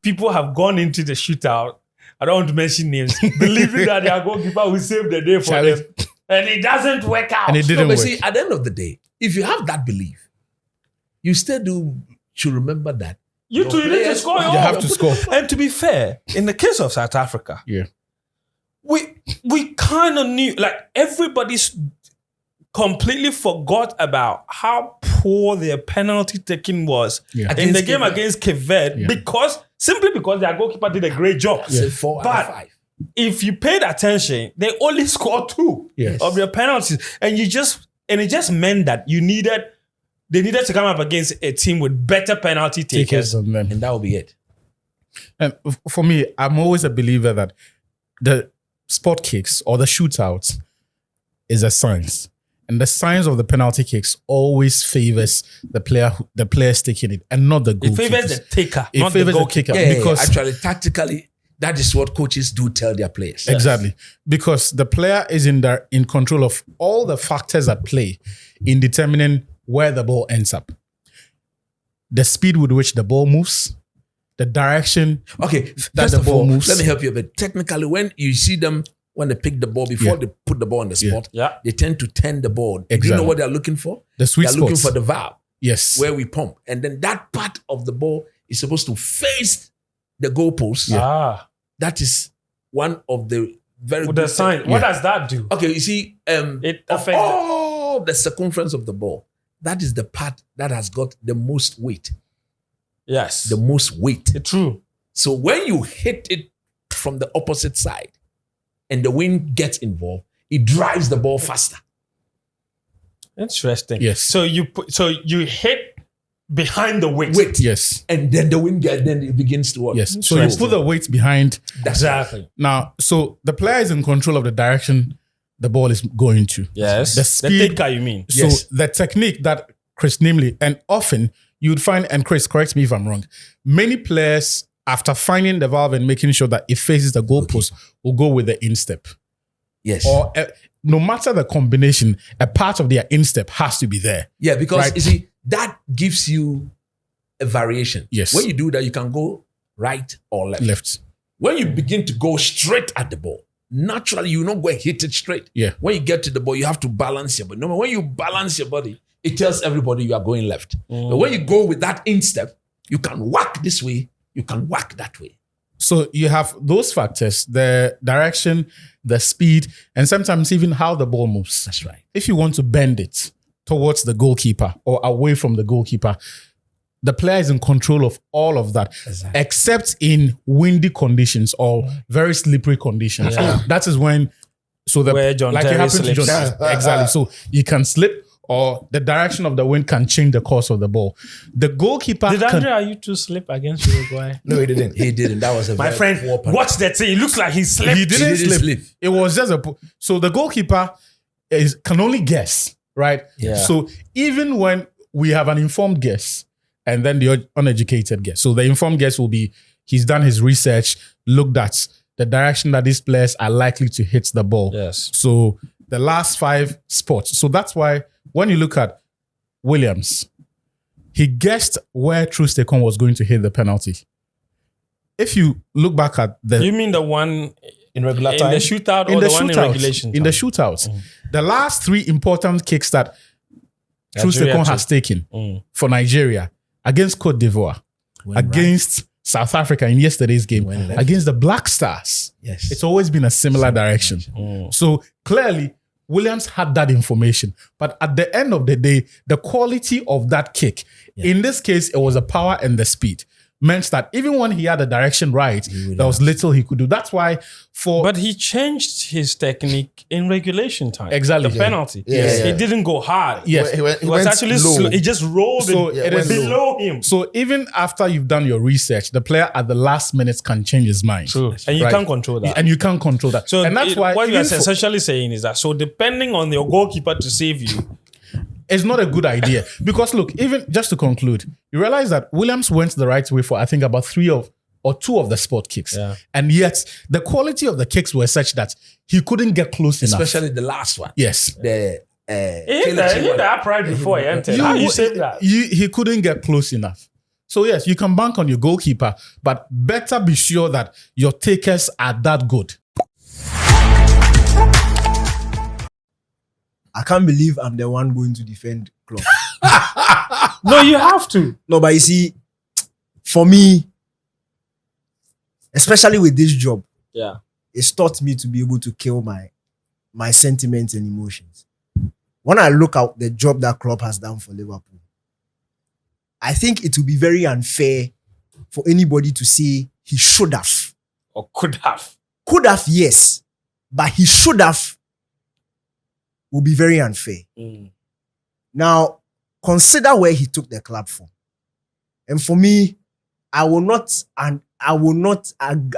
people have gone into the shootout, I don't want to mention names, believing that their goalkeeper will save the day for them. And it doesn't work out. And it didn't work. See, at the end of the day, if you have that belief, you still should remember that. You need to score. You have to score. And to be fair, in the case of South Africa, we kind of knew, like everybody's completely forgot about how poor their penalty taking was in the game against Cape Verde because their goalkeeper did a great job. But if you paid attention, they only scored 2 of their penalties, and it just meant that they needed to come up against a team with better penalty takers, than them. And that will be it. And for me, I'm always a believer that the spot kicks or the shootouts is a science. And the science of the penalty kicks always favors the player taking it and not the goalkeeper. It favors the taker, not the goalkeeper. Because actually, tactically, that is what coaches do tell their players. Exactly. Because the player is in control of all the factors at play in determining where the ball ends up. The speed with which the ball moves, the direction that the ball moves. Let me help you a bit. Technically, when you see them, when they pick the ball, before they put the ball on the spot, they tend to turn the ball. Exactly. Do you know what they're looking for? The sweet They're looking for the valve. Yes. Where we pump. And then that part of the ball is supposed to face the goalpost. That is one of the very good sign. What does that do? Okay, you see, it affects all the circumference of the ball. That is the part that has got the most weight. Yes. The most weight. It's true. So when you hit it from the opposite side and the wind gets involved, it drives the ball faster. Interesting. Yes. So you hit behind the weight. Yes. And then the wind then it begins to work. Yes. So you put the weight behind. Exactly. Now, so the player is in control of the direction the ball is going to. Yes. The speed. The taker, you mean. So the technique that Chris namely, and often you'd find, and Chris, correct me if I'm wrong, many players, after finding the valve and making sure that it faces the goalpost, will go with the instep. Yes. Or no matter the combination, a part of their instep has to be there. Yeah, because you see, that gives you a variation. Yes. When you do that, you can go right or left. When you begin to go straight at the ball, naturally, you're not going to hit it straight. Yeah. When you get to the ball, you have to balance your body. No, when you balance your body, it tells everybody you are going left. But when you go with that instep, you can whack this way, you can whack that way. So you have those factors, the direction, the speed, and sometimes even how the ball moves. That's right. If you want to bend it towards the goalkeeper or away from the goalkeeper, the player is in control of all of that, except in windy conditions or very slippery conditions. That is when, where John like Terry it happened to slips. John. Exactly. So you can slip, or the direction of the wind can change the course of the ball. The goalkeeper. Did Andre Ayew slip against Uruguay? No, he didn't. He didn't. That was my friend. Watch that thing. It looks like he slipped. He didn't slip. It was just so the goalkeeper can only guess, right? Yeah. So even when we have an informed guess, and then the uneducated guess. So the informed guess will be, he's done his research, looked at the direction that these players are likely to hit the ball. Yes. So the last 5 spots. So that's why when you look at Williams, he guessed where Troost-Ekong was going to hit the penalty. If you look back at the... You mean the one in regular time? In the shootout or the one in regulation time? In the shootouts. The last 3 important kicks that Troost-Ekong has taken for Nigeria, against Cote d'Ivoire, against South Africa in yesterday's game, against the Black Stars. Yes. It's always been a similar direction. So clearly, Williams had that information. But at the end of the day, the quality of that kick, in this case, it was the power and the speed, meant that even when he had the direction right, there was little he could do. That's why But he changed his technique in regulation time. Exactly. The penalty. Yeah. He didn't go hard. Yes. He It was went actually low. slow. He just rolled it is below him. So even after you've done your research, the player at the last minute can change his mind. True. And you can't control that. And you can't control that. So and that's why what you are even essentially saying is that, so depending on your goalkeeper to save you, it's not a good idea. Because look, even just to conclude, you realize that Williams went the right way for, I think, about 2 of the spot kicks. Yeah. And yet, the quality of the kicks were such that he couldn't get close enough. Especially the last one. Yes. he hit the upright before he entered. You saved that. He couldn't get close enough. So yes, you can bank on your goalkeeper, but better be sure that your takers are that good. I can't believe I'm the one going to defend Klopp. No, you have to. No, but you see, for me, especially with this job, it's taught me to be able to kill my sentiments and emotions. When I look at the job that Klopp has done for Liverpool, I think it would be very unfair for anybody to say he should have. Or could have. Could have, yes. But he should have will be very unfair. Now, consider where he took the club from. And for me, I will not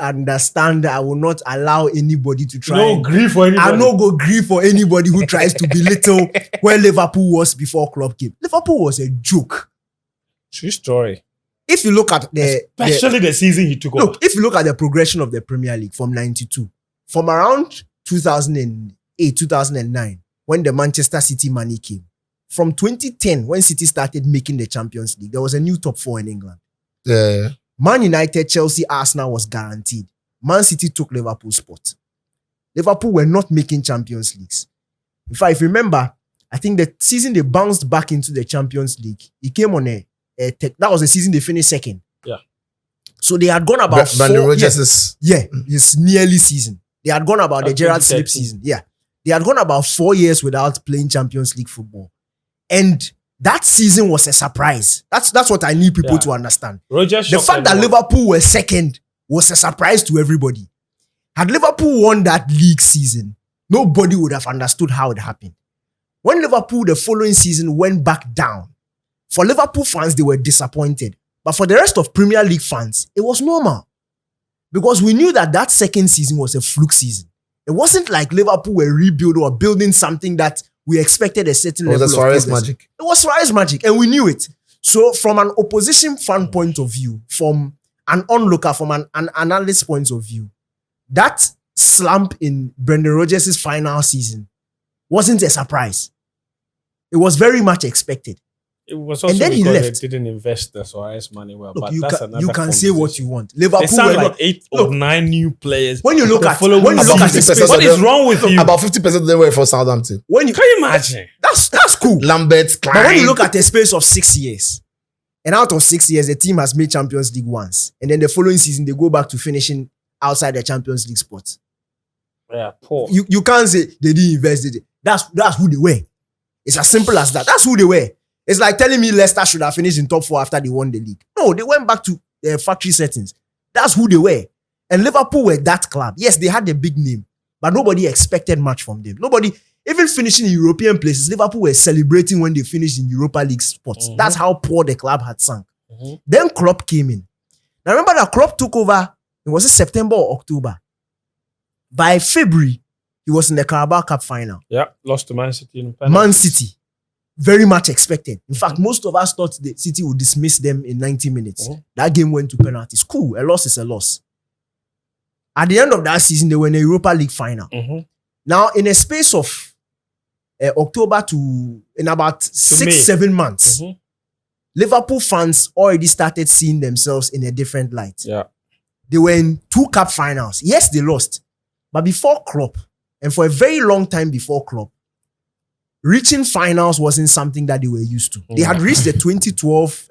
understand, I will not allow anybody to try. No grief for anybody. I no go grief for anybody who tries to belittle where Liverpool was before Klopp came. Liverpool was a joke. True story. If you look at especially the season he took over. If you look at the progression of the Premier League from 92, from around 2008, 2009, when the Manchester City money came, from 2010, when City started making the Champions League, there was a new top 4 in England. Man United, Chelsea, Arsenal was guaranteed. Man City took Liverpool's spot. Liverpool were not making Champions Leagues. In fact, if you remember, I think the season they bounced back into the Champions League, it came on that was the season they finished second. Yeah. So they had gone about his nearly season. They had gone about the Gerrard Slip season. Yeah. They had gone about 4 years without playing Champions League football. And that season was a surprise. That's what I need people to understand. The fact that Liverpool were second was a surprise to everybody. Had Liverpool won that league season, nobody would have understood how it happened. When Liverpool the following season went back down, for Liverpool fans, they were disappointed. But for the rest of Premier League fans, it was normal. Because we knew that second season was a fluke season. It wasn't like Liverpool were rebuilding or building something that we expected a certain level of progress. Magic. It was Suarez magic, and we knew it. So from an opposition fan point of view, from an onlooker, from an analyst point of view, that slump in Brendan Rodgers' final season wasn't a surprise. It was very much expected. It was also then because they didn't invest the Suarez money well. Look, but you can say what you want. Liverpool They signed like 8 or 9 new players. When you look at what is wrong with you? About 50% of them were for Southampton. Can you imagine? That's cool. Lambert, Klein. But when you look at the space of 6 years, and out of 6 years, the team has made Champions League once, and then the following season they go back to finishing outside the Champions League spot. Yeah, poor. You can't say they didn't invest. That's who they were. It's as simple as that. That's who they were. It's like telling me Leicester should have finished in top 4 after they won the league. No, they went back to their factory settings. That's who they were. And Liverpool were that club. Yes, they had a big name, but nobody expected much from them. Nobody, even finishing in European places, Liverpool were celebrating when they finished in Europa League spots. That's how poor the club had sunk. Then Klopp came in. Now remember that Klopp took over, was it September or October? By February, he was in the Carabao Cup final. Yeah, lost to Man City. Man City. Very much expected. In fact, most of us thought the City would dismiss them in 90 minutes. That game went to penalties. Cool. A loss is a loss. At the end of that season, they were in the Europa League final. Now, in a space of October to in about 6-7 months, Liverpool fans already started seeing themselves in a different light. Yeah. They were in 2 cup finals. Yes, they lost. But before Klopp, and for a very long time before Klopp, reaching finals wasn't something that they were used to. They had reached the 2012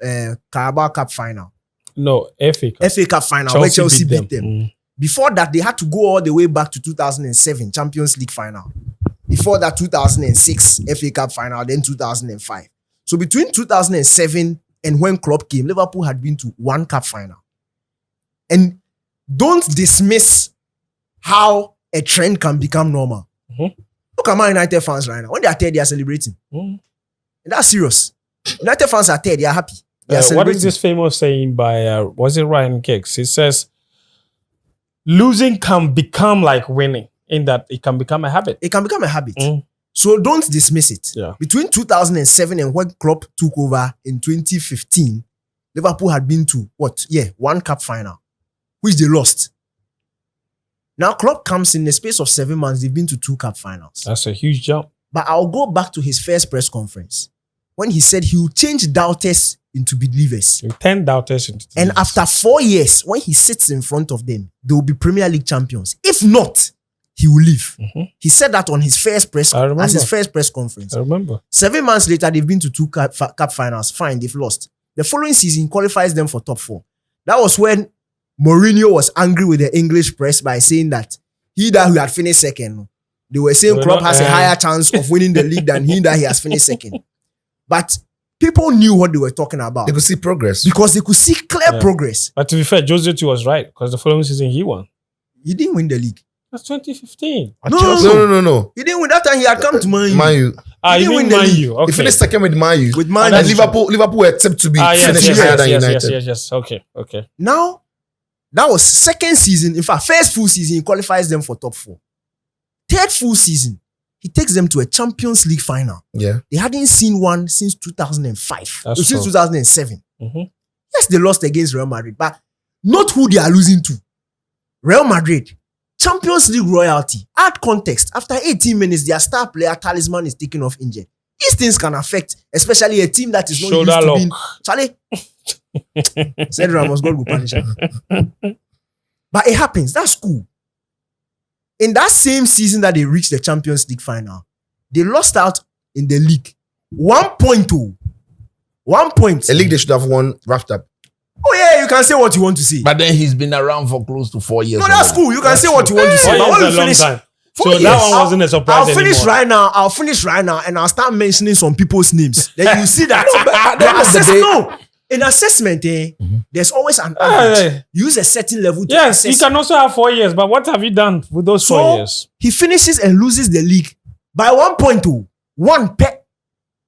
Carabao Cup final. No, FA Cup final, where Chelsea beat them. Before that, they had to go all the way back to 2007 Champions League final. Before that, 2006 FA Cup final, then 2005. So between 2007 and when Klopp came, Liverpool had been to 1 cup final. And don't dismiss how a trend can become normal. Look at Man United fans right now. When they are third, they are celebrating. And that's serious. United fans are third, they are happy. They are what is this famous saying by, was it Ryan Giggs? He says, losing can become like winning, in that it can become a habit. It can become a habit. So don't dismiss it. Yeah. Between 2007 and when Klopp took over in 2015, Liverpool had been to 1 cup final, which they lost. Now Klopp comes in the space of 7 months, they've been to 2 cup finals. That's a huge jump. But I'll go back to his first press conference when he said he will change doubters into believers. 10 doubters into And believers. after 4 years, when he sits in front of them, they will be Premier League champions. If not, he will leave. He said that on his first press conference. I remember. 7 months later, they've been to 2 cup finals. Fine, they've lost. The following season qualifies them for top 4. That was when Mourinho was angry with the English press by saying that he that who had finished second, they were saying Klopp has a higher chance of winning the league than he that he has finished second. But people knew what they were talking about. They could see progress. Because they could see clear progress. But to be fair, Jose too was right because the following season he won. He didn't win the league. That's 2015. No. He didn't win. That time he had come to Man U. Man U. You didn't didn't win the Man league. U. Okay. He finished second with Man U. With Man And U. Liverpool were tipped to be finishing higher than United. Yes. Okay. Now, that was second season. In fact, first full season, he qualifies them for top 4. Third full season, he takes them to a Champions League final. Yeah. They hadn't seen one since 2005. That's Since true. 2007. Mhm. Yes, they lost against Real Madrid, but not who they are losing to. Real Madrid. Champions League royalty. Add context. After 18 minutes, their star player Talisman is taken off injured. These things can affect, especially a team that is not Shoulder used to lock. being. Charlie, said Ramos, God will punish him. But it happens. That's cool. In that same season that they reached the Champions League final, they lost out in the league. 1 point. 1 point. A league they should have won, wrapped up. Oh yeah, you can say what you want to say. But then he's been around for close to 4 years. No, that's cool. You can say what you want to say. 4 But years when is we a long finish, time. 4 So years, that one wasn't a surprise I'll finish anymore. right now. I'll finish right now, and I'll start mentioning some people's names. Then you see that. No, but at the The end of the assess- day- no, in assessment, there's always an average. You use a certain level to Yes, you assess. can also have 4 years, but what have you done with those 4 So years? he finishes and loses the league by 1 point. 1 pet.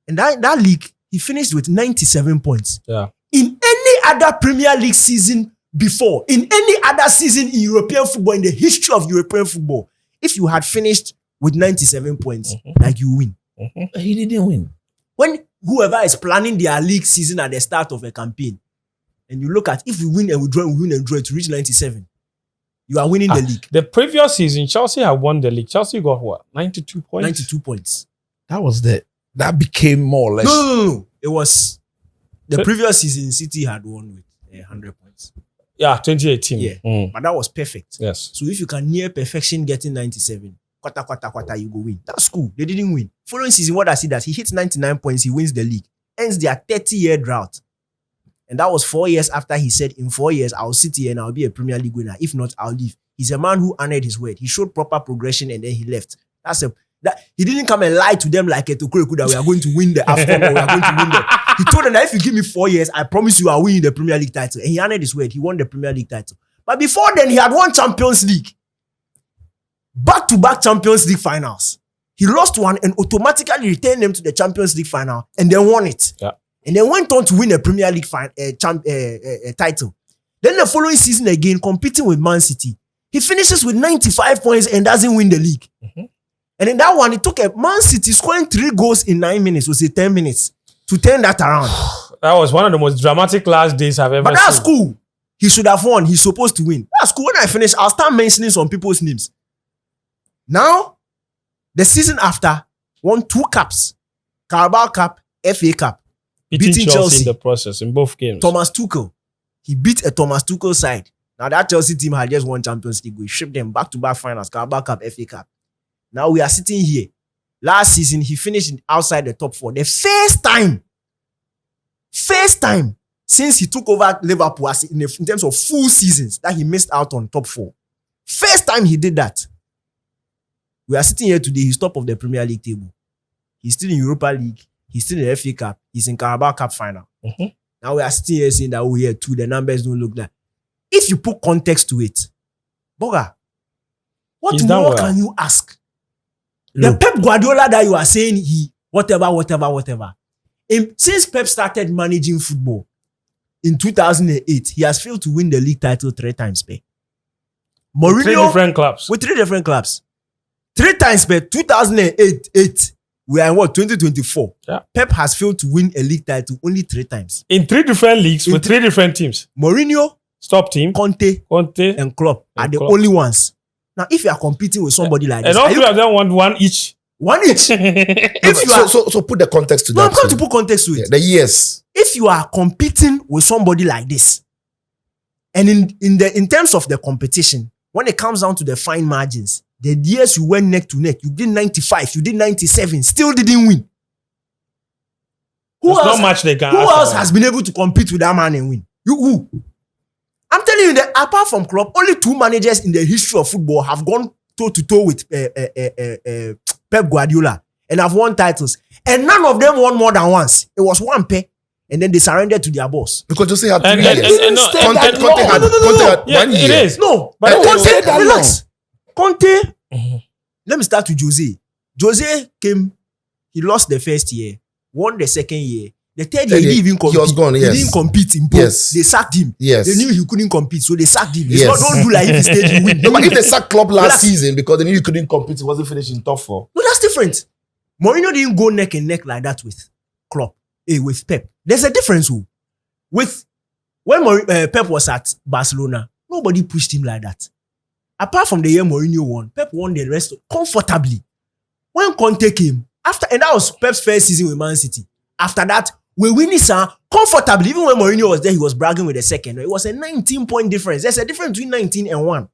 And that league, he finished with 97 points. Yeah. In any other Premier League season before, in any other season in European football, in the history of European football, if you had finished with 97 points, like you win. He didn't win. When whoever is planning their league season at the start of a campaign, and you look at if we win and we win and draw to reach 97, you are winning the league. The previous season, Chelsea had won the league. Chelsea got what? 92 points? 92 points. That became more or less. No. It was the previous season, City had won with 100 points. Yeah, 2018. Yeah. Mm. But that was perfect. Yes. So if you can near perfection getting 97, quarter, you go win. That's cool. They didn't win. Following season, what I see that he hits 99 points, he wins the league. Ends their 30-year drought. And that was 4 years after he said, in 4 years, I'll sit here and I'll be a Premier League winner. If not, I'll leave. He's a man who honored his word. He showed proper progression and then he left. He didn't come and lie to them like a Tokureku that we are going to win the AFCON or we are going to win the. He told them that if you give me 4 years, I promise you I'll win the Premier League title. And he honored his word. He won the Premier League title. But before then, he had won Champions League. Back-to-back Champions League finals. He lost one and automatically returned them to the Champions League final and then won it. Yeah. And then went on to win a Premier League title. Then the following season again, competing with Man City, he finishes with 95 points and doesn't win the league. And in that one, it took a Man City scoring 3 goals in 9 minutes, was it 10 minutes, to turn that around. That was one of the most dramatic last days I've ever But that's seen. cool. He should have won. He's supposed to win. That's cool. When I finish, I'll start mentioning some people's names. Now, the season after, won 2 cups. Carabao Cup, FA Cup. Beating Chelsea in the process in both games. Thomas Tuchel. He beat a Thomas Tuchel side. Now that Chelsea team had just won Champions League. We shipped them back-to-back finals. Carabao Cup, FA Cup. Now we are sitting here. Last season, he finished outside the top 4. The first time since he took over Liverpool in terms of full seasons that he missed out on top 4. First time he did that. We are sitting here today. He's top of the Premier League table. He's still in Europa League. He's still in the FA Cup. He's in Carabao Cup final. Now we are sitting here saying that, oh yeah, too, the numbers don't look like. If you put context to it, Boga, what He's done more well. can you ask? The Pep Guardiola that you are saying whatever. Since Pep started managing football in 2008, he has failed to win the league title 3 times. Mourinho 3 different clubs. with 3 different clubs. 3 times, 2008. We are in 2024. Yeah. Pep has failed to win a league title only 3 times. In 3 different leagues with 3 different teams. Mourinho, Stop team. Conte, Conte. and Klopp are the Klopp. only ones. Now, if you are competing with somebody like this, And all are 3 you, of them want 1 each. 1 each. If you are, so put the context to no, that. I'm going to too. put context to it. The years. If you are competing with somebody like this, and in terms of the competition, when it comes down to the fine margins, the years you went neck to neck, you did 95, you did 97, still didn't win. Who else has been able to compete with that man and win? Who? I'm telling you that apart from Klopp, only 2 managers in the history of football have gone toe to toe with Pep Guardiola and have won titles, and none of them won more than once. It was one pair, and then they surrendered to their boss. Because Jose had And- 3 and- years. and- no, Conte and- had Yeah, 1 year. it is. No, But but Conte, that relax. Conte, let me start with Jose. Jose came, he lost the first year, won the second year. The third year, he didn't even compete. He was gone, yes. He didn't compete in both. Yes. They sacked him. Yes. They knew he couldn't compete, so they sacked him. It's Yes. not, don't do like if he stayed, you win. No, but if they sacked Klopp last Relax. season because they knew he couldn't compete, he wasn't finishing top 4. No, that's different. Mourinho didn't go neck and neck like that with Klopp, with Pep. There's a difference. With when Pep was at Barcelona, nobody pushed him like that. Apart from the year Mourinho won, Pep won the rest comfortably. When Conte came, and that was Pep's first season with Man City. After that, we win this comfortably. Even when Mourinho was there, he was bragging with the second. It was a 19-point difference. There's a difference between 19 and 1.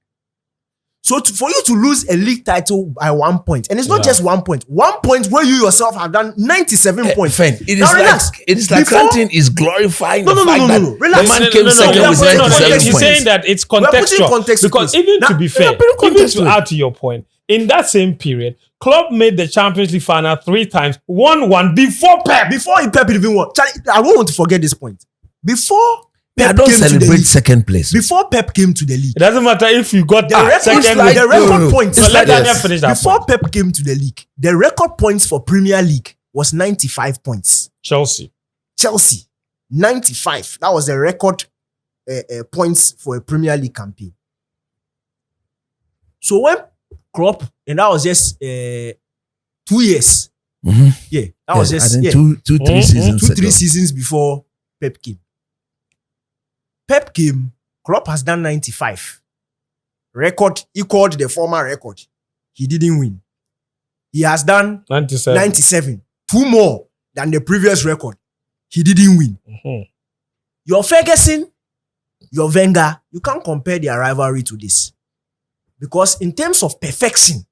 So for you to lose a league title by 1 point, and it's not just 1 point. 1 point where you yourself have done 97 points. It Now is relax. like Before- Clanton is glorifying No, the fact that relax. the man came second with 97 He's points. saying that it's putting contextual. context Because to it. even Now, to be we fair, are putting even context to to it. add to your point, in that same period, Klopp made the Champions League final 3 times, won 1 before Pep. Before Pep even won. Charlie, I don't want to forget this point. Before I Pep don't came to the celebrate league, second place. before Pep came to the league, It doesn't matter if you got the record, second. the record points. So let Daniel Yes. finish that Before point. Pep came to the league, the record points for Premier League was 95 points. Chelsea. 95. That was the record points for a Premier League campaign. So when Klopp, and that was just 2 years. Mhm. Yeah, that was Yes, just I think 3 seasons 2-3 ago. seasons before Pep came. Pep came, Klopp has done 95. Record equaled the former record. He didn't win. He has done 97. 97. 2 more than the previous record. He didn't win. Mhm. Your Ferguson, your Wenger, you can't compare their rivalry to this. Because in terms of perfection,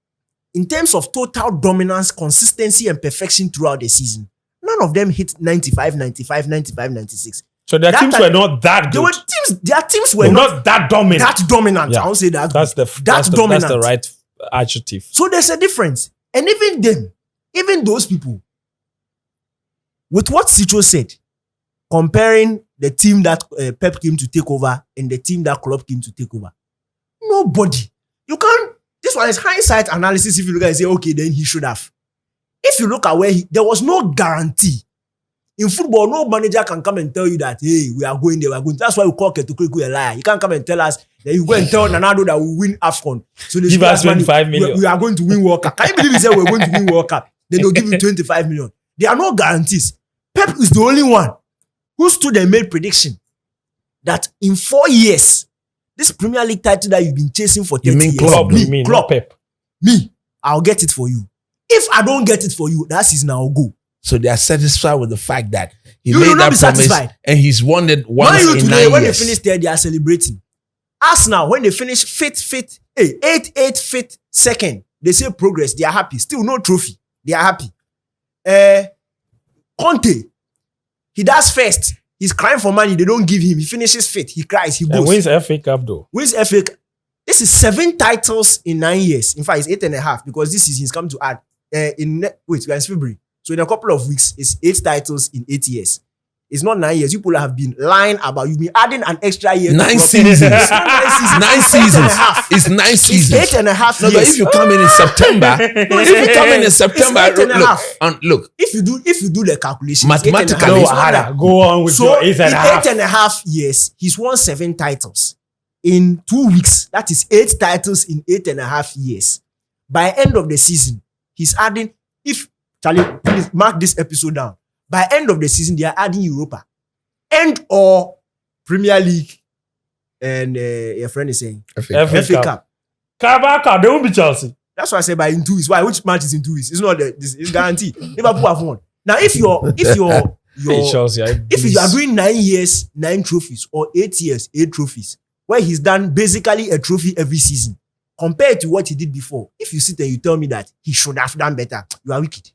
in terms of total dominance, consistency, and perfection throughout the season, none of them hit 95, 95, 95, 96. So their That teams time- were not that Their good. teams were They're not not that dominant. that dominant. Yeah. I won't say that. That's good. that's dominant. the right adjective. So there's a difference. And even them, even those people, with what Cicho said, comparing the team that Pep came to take over and the team that Klopp came to take over, nobody. You can't. This one is hindsight analysis. If you look at it and say, okay, then he should have. If you look at where there was no guarantee. In football, no manager can come and tell you that, hey, we are going there, we are going. That's why we call Ketukuku a liar. He can't come and tell us that you go and tell Nanado that we win AFCON. So they Give us 25 money. million. We are going to win World Cup. Can you believe he said we're going to win World Cup? Then they'll give you 25 million. There are no guarantees. Pep is the only one who stood and made prediction that in 4 years, this Premier League title that you've been chasing for 30 mean years, Klopp, You mean, not Pep. I'll get it for you. If I don't get it for you, that season I'll go. So they are satisfied with the fact that he You will made not that be promise satisfied. and he's won it Why once you in today, 9 when years. they finish there, they are celebrating. Arsenal, when they finish fifth, 8th, second, they say progress, they are happy. Still no trophy, they are happy. Conte, he does first. He's crying for money, they don't give him. He finishes fifth, he cries, he And goes. wins FA Cup though. Wins FA Cup. This is 7 titles in 9 years. In fact, it's 8.5 because this season he's come to add. We're in February. So in a couple of weeks, it's 8 titles in 8 years. It's not 9 years. You people have been lying about. You've been adding an extra year. 9 seasons. It's not 9 seasons. 9 It's seasons. 8.5. It's 9 It's seasons. 8.5 No, but years. if you come in September, if you come in September, It's 8.5. look, If you do the calculation, it's Mathematically, 8.5. no, It's not that. Go on with So your in 8.5. 8.5 years, he's won 7 titles. In 2 weeks, that is 8 titles in 8.5 years. By end of the season, he's adding, if Charlie, please mark this episode down. By end of the season, they are adding Europa. And or Premier League and your friend is saying FA Cup. FA FA Cup. Cup. Carabao Cup, they won't be Chelsea. That's why I said by in 2 weeks. Why? Which match is in 2 weeks? It's not it's guaranteed. Liverpool have won. Now, if you are doing 9 years, 9 trophies, or 8 years, 8 trophies, where he's done basically a trophy every season, compared to what he did before, if you sit and you tell me that he should have done better, you are wicked.